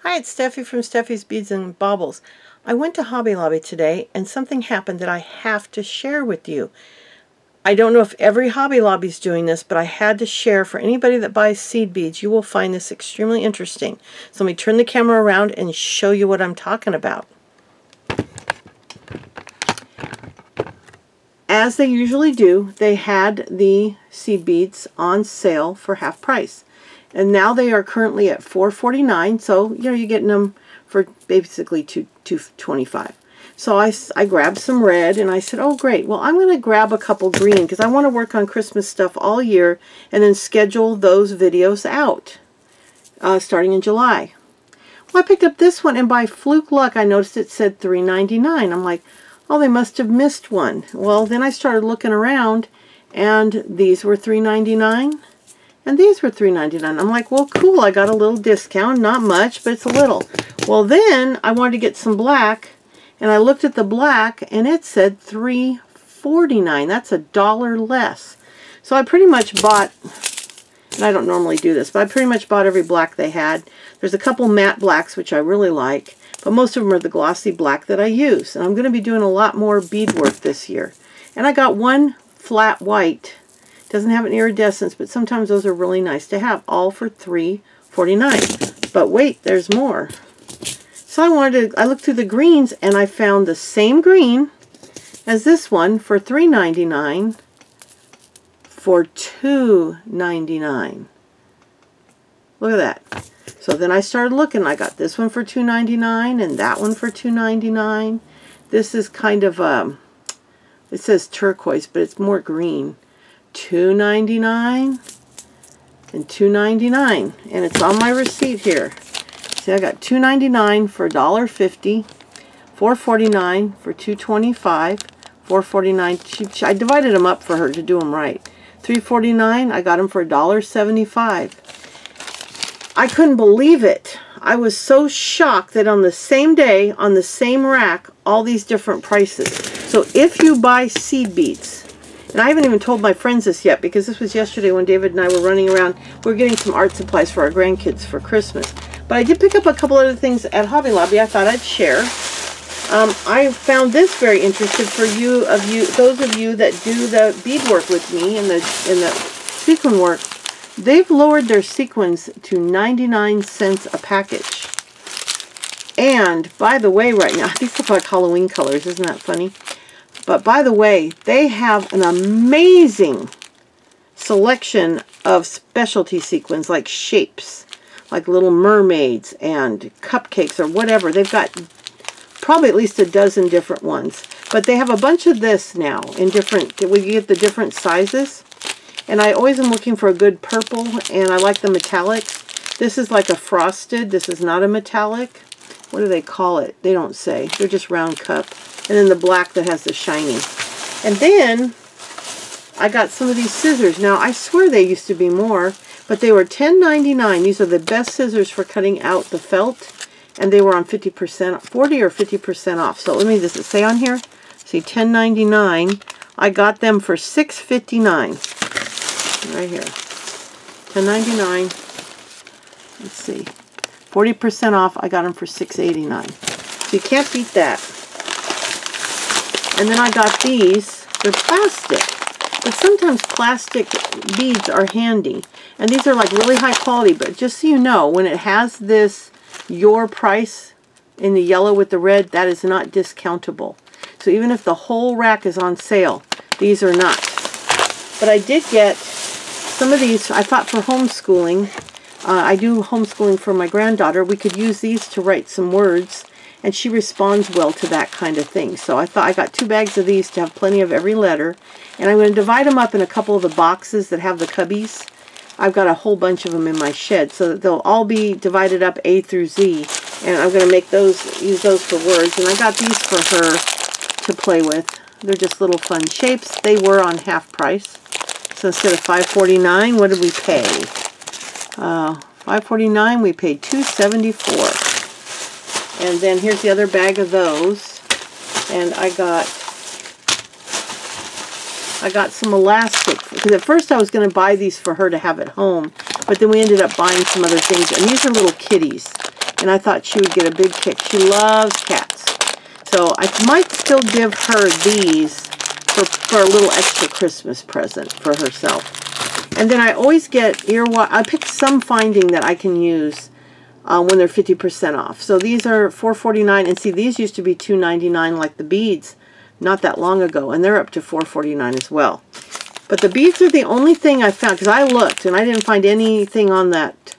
Hi, it's Steffi from Steffi's Beads and Baubles. I went to Hobby Lobby today and something happened that I have to share with you. I don't know if every Hobby Lobby is doing this, but I had to share for anybody that buys seed beads. You will find this extremely interesting. So let me turn the camera around and show you what I'm talking about. As they usually do, they had the seed beads on sale for half price. And now they are currently at $4.49, so you're getting them for basically $2.25. So I grabbed some red and I said, oh great, well I'm going to grab a couple green because I want to work on Christmas stuff all year and then schedule those videos out starting in July. Well, I picked up this one and by fluke luck I noticed it said $3.99. I'm like, oh, they must have missed one. Well, then I started looking around and these were $3.99. And these were $3.99. I'm like, well, cool, I got a little discount. Not much, but it's a little. Well, then I wanted to get some black, and I looked at the black, and it said $3.49. That's $1 less. So I pretty much bought, and I don't normally do this, but I pretty much bought every black they had. There's a couple matte blacks, which I really like, but most of them are the glossy black that I use. And I'm going to be doing a lot more beadwork this year. And I got one flat white. Doesn't have an iridescence, but sometimes those are really nice to have, all for $3.49. But wait, there's more. So I looked through the greens and I found the same green as this one for $3.99 for $2.99. Look at that. So then I started looking. I got this one for $2.99 and that one for $2.99. This is kind of it says turquoise, but it's more green. $2.99 and $2.99, and it's on my receipt here. See, I got $2.99 for $1.50, $4.49 for $2.25, $4.49. I divided them up for her to do them right. $3.49. I got them for $1.75. I couldn't believe it. I was so shocked that on the same day, on the same rack, all these different prices. So if you buy seed beads, and I haven't even told my friends this yet because this was yesterday when David and I were running around. We were getting some art supplies for our grandkids for Christmas. But I did pick up a couple other things at Hobby Lobby I thought I'd share. I found this very interesting for those of you that do the beadwork with me and the sequin work. They've lowered their sequins to 99 cents a package. And by the way, right now, these look like Halloween colors. Isn't that funny? But by the way, they have an amazing selection of specialty sequins like shapes, like little mermaids and cupcakes or whatever. They've got probably at least a dozen different ones. But they have a bunch of this now in different, we get the different sizes. And I always am looking for a good purple, and I like the metallics. This is like a frosted. This is not a metallic. What do they call it? They don't say. They're just round cup. And then the black that has the shiny. And then I got some of these scissors. Now I swear they used to be more, but they were $10.99. These are the best scissors for cutting out the felt, and they were on 50%, 40 or 50% off. So let me, does it say on here? See, $10.99. I got them for $6.59. Right here, $10.99. Let's see, 40% off. I got them for $6.89. So you can't beat that. And then I got these. They're plastic, but sometimes plastic beads are handy. And these are like really high quality, but just so you know, when it has this your price in the yellow with the red, that is not discountable. So even if the whole rack is on sale, these are not. But I did get some of these. I thought for homeschooling, I do homeschooling for my granddaughter. We could use these to write some words. And she responds well to that kind of thing. So I thought I got 2 bags of these to have plenty of every letter. And I'm going to divide them up in a couple of the boxes that have the cubbies. I've got a whole bunch of them in my shed. So that they'll all be divided up A through Z. And I'm going to make those, use those for words. And I got these for her to play with. They're just little fun shapes. They were on half price. So instead of $5.49, what did we pay? $5.49, we paid $2.74. And then here's the other bag of those. And I got some elastic. Because at first I was going to buy these for her to have at home. But then we ended up buying some other things. And these are little kitties. and I thought she would get a big kick. She loves cats. So I might still give her these for a little extra Christmas present for herself. And then I always get I pick some finding that I can use when they're 50% off. So these are $4.49, and see, these used to be $2.99 like the beads not that long ago, and they're up to $4.49 as well. But the beads are the only thing I found, because I looked and I didn't find anything on that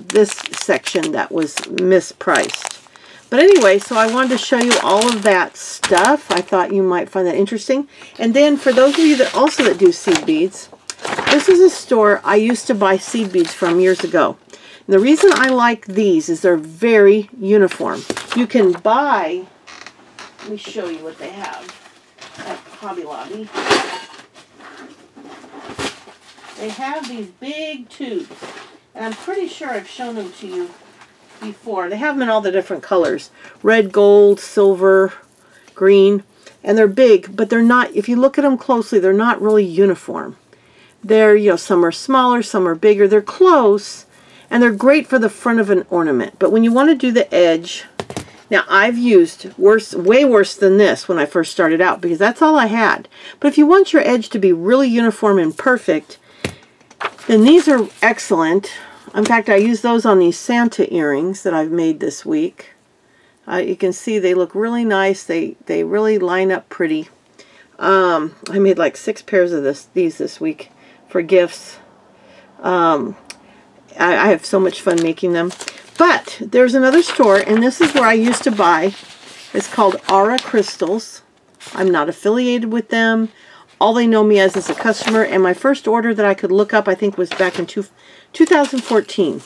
this section that was mispriced. But anyway, so I wanted to show you all of that stuff. I thought you might find that interesting. And then for those of you that also do seed beads, this is a store I used to buy seed beads from years ago. And the reason I like these is they're very uniform. You can buy, let me show you what they have at Hobby Lobby. They have these big tubes, and I'm pretty sure I've shown them to you before. They have them in all the different colors. Red, gold, silver, green. And they're big, but they're not, if you look at them closely, they're not really uniform. They're, you know, some are smaller, some are bigger. They're close, and they're great for the front of an ornament. But when you want to do the edge, now I've used way worse than this when I first started out, because that's all I had. But if you want your edge to be really uniform and perfect, then these are excellent. In fact, I use those on these Santa earrings that I've made this week. You can see they look really nice. They really line up pretty. I made like 6 pairs of these this week for gifts. I have so much fun making them. But there's another store, and this is where I used to buy. It's called Aura Crystals. I'm not affiliated with them. All they know me as is a customer, and my first order that I could look up, I think, was back in 2014.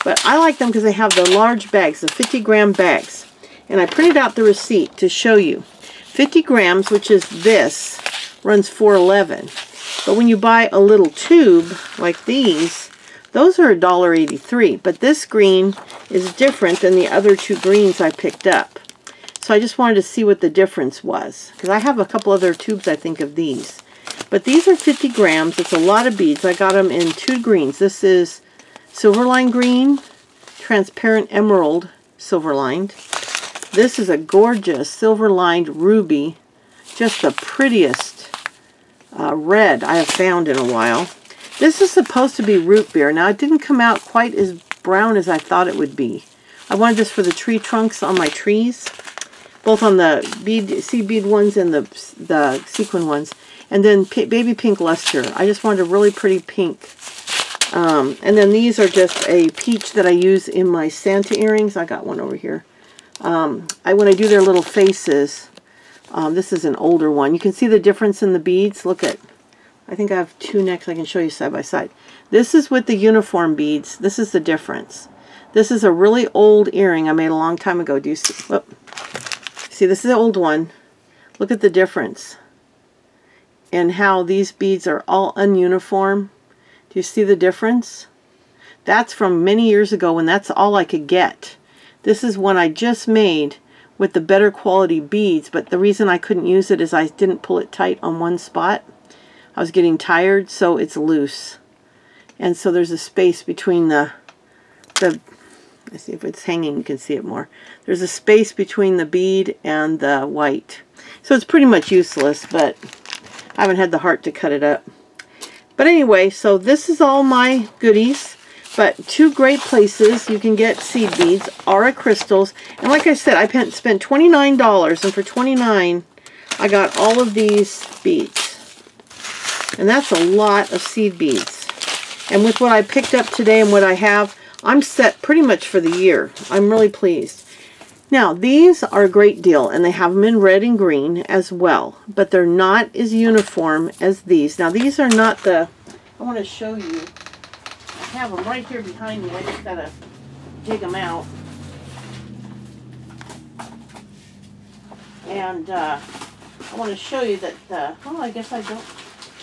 But I like them because they have the large bags, the 50-gram bags. And I printed out the receipt to show you. 50 grams, which is this, runs $4.11. But when you buy a little tube like these, those are $1.83. But this green is different than the other 2 greens I picked up. So I just wanted to see what the difference was, because I have a couple other tubes, I think, of these. But these are 50 grams. It's a lot of beads. I got them in 2 greens. This is silver-lined green, transparent emerald silver-lined. This is a gorgeous silver-lined ruby, just the prettiest red I have found in a while. This is supposed to be root beer. Now, it didn't come out quite as brown as I thought it would be. I wanted this for the tree trunks on my trees, both on the seed bead ones and the sequin ones. And then baby pink luster. I just wanted a really pretty pink. And then these are just a peach that I use in my Santa earrings. I got one over here. When I do their little faces, this is an older one. You can see the difference in the beads. Look at, I think I have 2 next I can show you side by side. This is with the uniform beads. This is the difference. This is a really old earring I made a long time ago. Do you see? Whoop. See, this is the old one. Look at the difference. And how these beads are all ununiform. Do you see the difference? That's from many years ago when that's all I could get. This is one I just made with the better quality beads, but the reason I couldn't use it is I didn't pull it tight on one spot. I was getting tired, so it's loose. And so there's a space between let's see if it's hanging, you can see it more. There's a space between the bead and the white. So it's pretty much useless, but I haven't had the heart to cut it up. But anyway, so this is all my goodies. But 2 great places you can get seed beads, Aura Crystals. And like I said, I spent $29, and for $29, I got all of these beads. And that's a lot of seed beads. And with what I picked up today and what I have, I'm set pretty much for the year. I'm really pleased. Now, these are a great deal, and they have them in red and green as well, but they're not as uniform as these. Now, these are not I want to show you. I have them right here behind me. I just got to dig them out. And I want to show you that, oh, I guess I don't,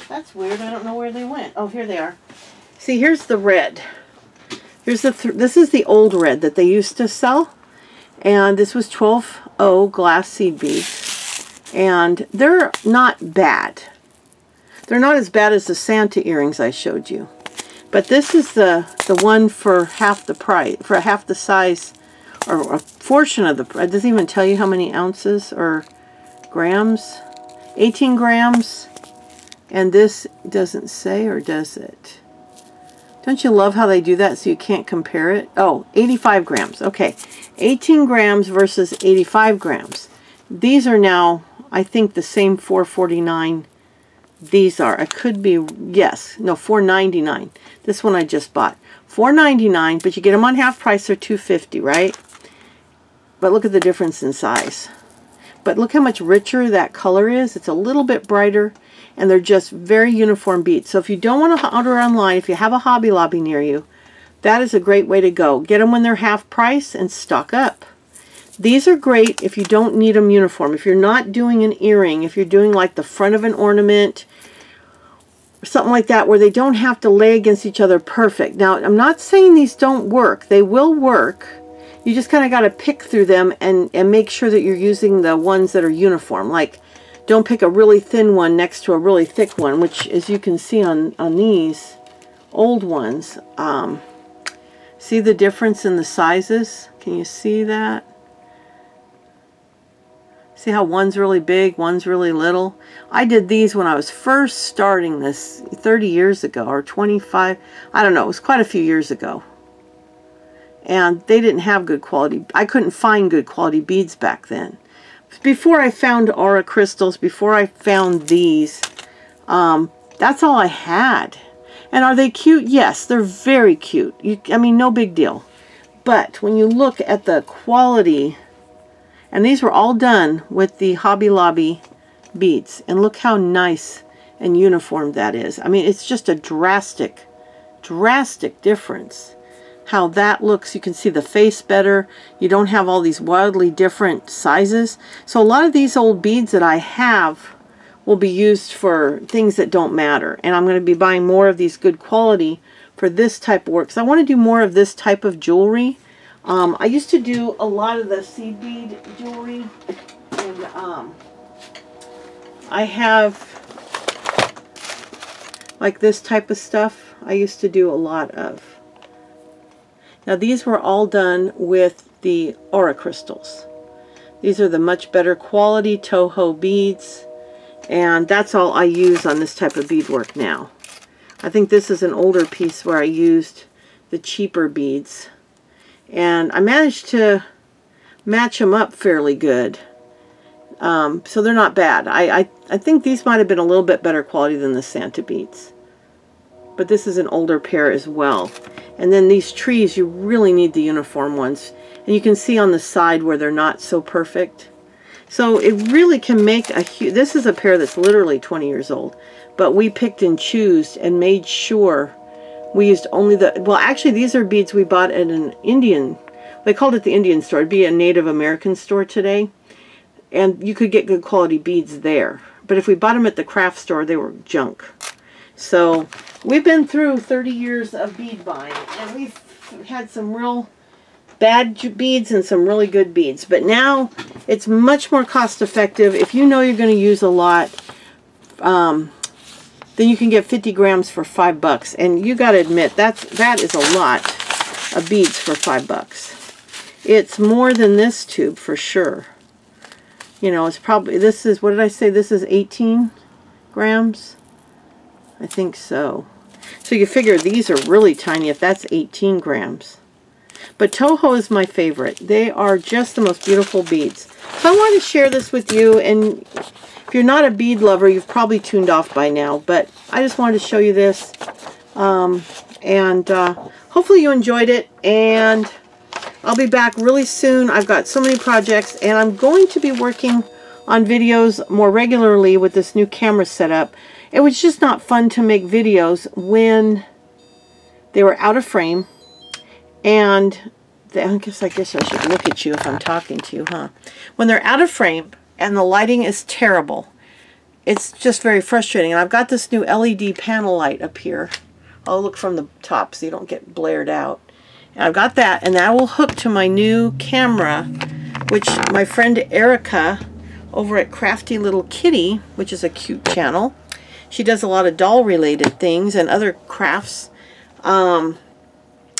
that's weird. I don't know where they went. Oh, here they are. See, here's the red. Here's this is the old red that they used to sell. And this was 12.0 glass seed beads. And they're not bad. They're not as bad as the Santa earrings I showed you. But this is the one for half the price, for half the size, or a portion of the, it doesn't even tell you how many ounces or grams. 18 grams. And this doesn't say, or does it? Don't you love how they do that so you can't compare it? Oh, 85 grams. Okay, 18 grams versus 85 grams. These are now, I think, the same $4.49 these are. It could be, yes, no, $4.99. This one I just bought. $4.99, but you get them on half price, they're $2.50, right? But look at the difference in size. But look how much richer that color is. It's a little bit brighter, and they're just very uniform beads. So if you don't want to order online, if you have a Hobby Lobby near you, that is a great way to go. Get them when they're half price and stock up. These are great if you don't need them uniform. If you're not doing an earring, if you're doing like the front of an ornament, or something like that, where they don't have to lay against each other perfect. Now, I'm not saying these don't work. They will work. You just kind of got to pick through them and make sure that you're using the ones that are uniform. Like, don't pick a really thin one next to a really thick one, which, as you can see on these old ones, see the difference in the sizes? Can you see that? See how one's really big, one's really little? I did these when I was first starting this 30 years ago, or 25, I don't know, it was quite a few years ago. And they didn't have good quality, I couldn't find good quality beads back then. Before I found aura crystals, before I found these, that's all I had. And are they cute? Yes, they're very cute. I mean, no big deal. But when you look at the quality, and these were all done with the Hobby Lobby beads. And look how nice and uniform that is. I mean, it's just a drastic difference. How that looks. You can see the face better. You don't have all these wildly different sizes. So a lot of these old beads that I have will be used for things that don't matter. And I'm going to be buying more of these good quality for this type of work. Because I want to do more of this type of jewelry. I used to do a lot of the seed bead jewelry, and I have like this type of stuff I used to do a lot of. Now these were all done with the aura crystals. These are the much better quality Toho beads, and that's all I use on this type of beadwork now. I think this is an older piece where I used the cheaper beads. And I managed to match them up fairly good. So they're not bad. I think these might have been a little bit better quality than the Santa beads. But this is an older pair as well. And then these trees, you really need the uniform ones. And you can see on the side where they're not so perfect. So it really can make a huge... This is a pair that's literally 20 years old. But we picked and chose and made sure... We used only the, well, actually these are beads we bought at an Indian, they called it the Indian store. It'd be a Native American store today. And you could get good quality beads there. But if we bought them at the craft store, they were junk. So we've been through 30 years of bead buying. And we've had some real bad beads and some really good beads. But now it's much more cost effective. If you know you're going to use a lot, then you can get 50 grams for $5. And you got to admit, that is a lot of beads for $5. It's more than this tube for sure. You know, it's probably, this is, what did I say? This is 18 grams? I think so. So you figure these are really tiny if that's 18 grams. But Toho is my favorite. They are just the most beautiful beads. So I wanted to share this with you, and if you're not a bead lover, you've probably tuned off by now, but I just wanted to show you this. Hopefully you enjoyed it, and I'll be back really soon. I've got so many projects, and I'm going to be working on videos more regularly with this new camera setup. It was just not fun to make videos when they were out of frame, and I guess I should look at you if I'm talking to you, huh? When they're out of frame, and the lighting is terrible. It's just very frustrating. And I've got this new LED panel light up here. I'll look from the top so you don't get blared out. And I've got that, and that will hook to my new camera, which my friend Erica over at Crafty Little Kitty, which is a cute channel. She does a lot of doll related things and other crafts.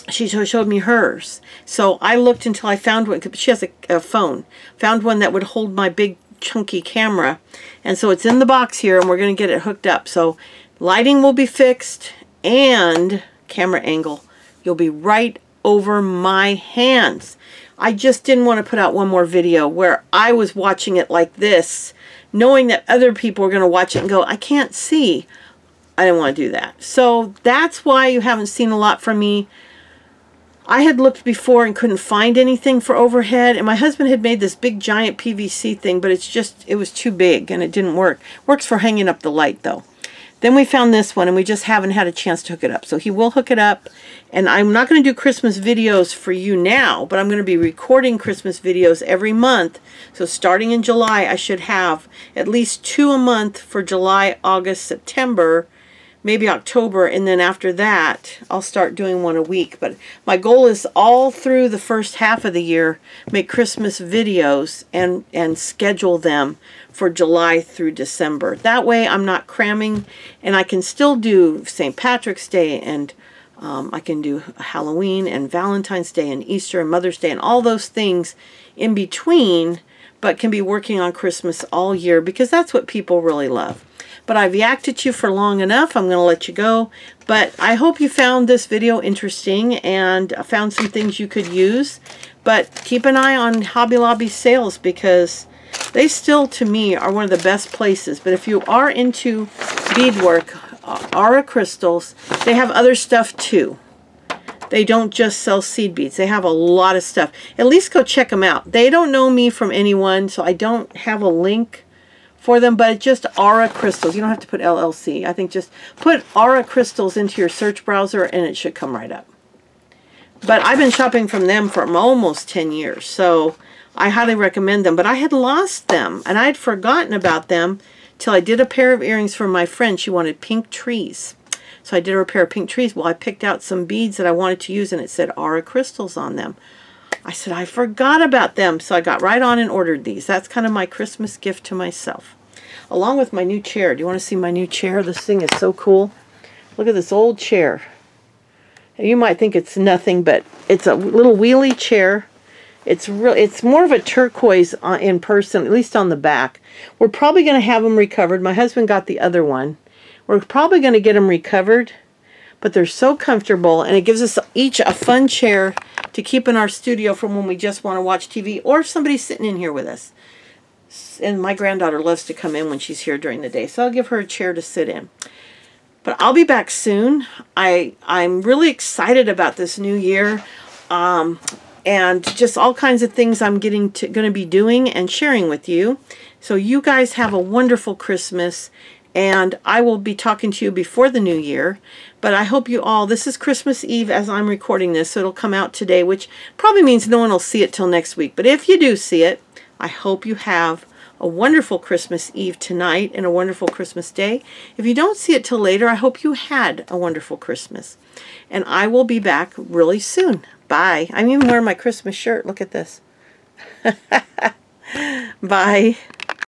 She showed me hers. So I looked until I found one. She has a phone. Found one that would hold my big chunky camera. And so it's in the box here, and we're going to get it hooked up. So lighting will be fixed, and camera angle. You'll be right over my hands. I just didn't want to put out one more video where I was watching it like this, knowing that other people were going to watch it and go, I can't see. I didn't want to do that. So that's why you haven't seen a lot from me. I had looked before and couldn't find anything for overhead, and my husband had made this big giant PVC thing, but it was too big and it didn't work. Works for hanging up the light though. Then we found this one, and we just haven't had a chance to hook it up. So he will hook it up, and I'm not going to do Christmas videos for you now, but I'm going to be recording Christmas videos every month. So starting in July, I should have at least 2 a month for July, August, September, maybe October, and then after that, I'll start doing one a week. But my goal is all through the first half of the year, make Christmas videos and schedule them for July through December. That way I'm not cramming, and I can still do St. Patrick's Day, and I can do Halloween and Valentine's Day and Easter and Mother's Day and all those things in between, but can be working on Christmas all year because that's what people really love. But I've yacked at you for long enough. I'm going to let you go. But I hope you found this video interesting and found some things you could use. But keep an eye on Hobby Lobby sales because they still, to me, are one of the best places. But if you are into beadwork, Aura Crystals, they have other stuff too. They don't just sell seed beads. They have a lot of stuff. At least go check them out. They don't know me from anyone, so I don't have a link for them, but it's just Aura Crystals. You don't have to put LLC. I think just put Aura Crystals into your search browser and it should come right up. But I've been shopping from them for almost 10 years, so I highly recommend them. But I had lost them, and I had forgotten about them till I did a pair of earrings for my friend. She wanted pink trees. So I did her a pair of pink trees. Well, I picked out some beads that I wanted to use, and it said Aura Crystals on them. I said, I forgot about them. So I got right on and ordered these. That's kind of my Christmas gift to myself. Along with my new chair. Do you want to see my new chair? This thing is so cool. Look at this old chair. You might think it's nothing, but it's a little wheelie chair. It's more of a turquoise in person, at least on the back. We're probably going to have them recovered. My husband got the other one. We're probably going to get them recovered, but they're so comfortable, and it gives us each a fun chair to keep in our studio from when we just want to watch TV, or if somebody's sitting in here with us. And my granddaughter loves to come in when she's here during the day, so I'll give her a chair to sit in. But I'll be back soon. I'm really excited about this new year, and just all kinds of things I'm going to be doing and sharing with you. So you guys have a wonderful Christmas, and I will be talking to you before the new year. But I hope you all, this is Christmas Eve as I'm recording this, so it'll come out today, which probably means no one will see it till next week. But if you do see it, I hope you have a wonderful Christmas Eve tonight and a wonderful Christmas Day. If you don't see it till later, I hope you had a wonderful Christmas. And I will be back really soon. Bye. I'm even wearing my Christmas shirt. Look at this. Bye.